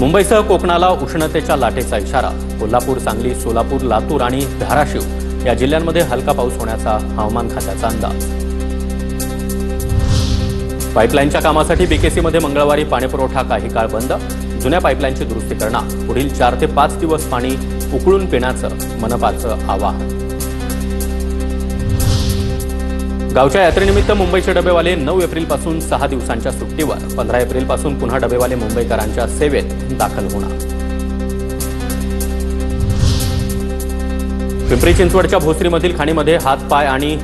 मुंबईसह कोकणाला उष्णतेच्या लाटेचा इशारा। कोल्हापूर, सांगली, सोलापूर, लातूर आणि धाराशिव या जिल्ह्यांमध्ये हलका पाऊस होण्याचा हवामान खात्याचा अंदाज। पाईपलाईनच्या कामासाठी बीकेसीमध्ये मंगळवारी पाणीपुरवठा काही काळ बंद। जुन्या पाईपलाईनची दुरुस्ती करणार। पुढील 4 ते 5 दिवस पाणी उकळून पिण्याचं मनपाचं आवाहन। गावच्या यात्रेनिमित्त मुंबईचे डबेवाले 9 एप्रिलपासून 6 दिवसांच्या सुट्टीवर। 15 एप्रिलपासून पुन्हा डबेवाले मुंबईकरांच्या सेवेत दाखल होणार। पिंपरी चिंचवडच्या भोसरीमधील खाणीमध्ये हात, पाय आणि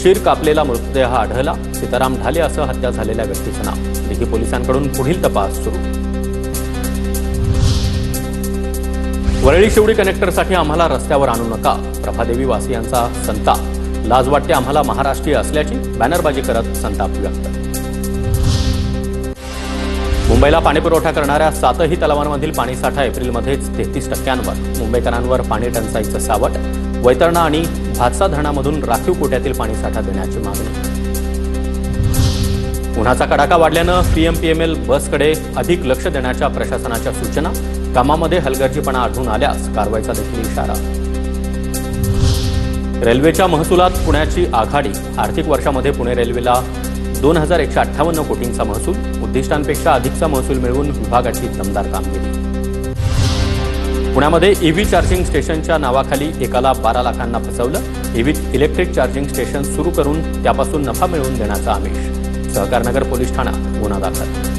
शिर कापलेला मृतदेह आढळला। सीताराम ढाले असं हत्या झालेल्या व्यक्तीचं नाव। दिघी पोलिसांकडून पुढील तपास सुरू। वरळी शिवडी कनेक्टरसाठी आम्हाला रस्त्यावर आणू नका। प्रभादेवी वासियांचा संताप। लाज वाटते आम्हाला महाराष्ट्रीय असल्याची बॅनरबाजी करत संताप व्यक्त। मुंबईला पाणीपुरवठा करणाऱ्या 7ही तलावांमधील पाणीसाठा एप्रिलमध्येच 33%वर। मुंबईकरांवर पाणी टंचाईचं सावट। वैतरणा आणि भातसा धरणामधून राखीव कोट्यातील पाणीसाठा देण्याची मागणी। उन्हाचा कडाका वाढल्यानं पीएमपीएमएल बसकडे अधिक लक्ष देण्याच्या प्रशासनाच्या सूचना। कामामध्ये हलगर्जीपणा आढळून आल्यास कारवाईचा देखील इशारा। रेल्वेच्या महसुलात पुण्याची आघाडी। आर्थिक वर्षामध्ये पुणे रेल्वेला 2158 कोटींचा महसूल। उद्दिष्टांपेक्षा अधिकचा महसूल मिळवून विभागाची दमदार कामगिरी। पुण्यामध्ये ईव्ही चार्जिंग स्टेशनच्या नावाखाली एकाला 12 लाखांना फसवलं। ईव्ही इलेक्ट्रिक चार्जिंग स्टेशन सुरू करून त्यापासून नफा मिळवून देण्याचा आमिष। सहकारनगर पोलीस ठाण्यात गुन्हा दाखल।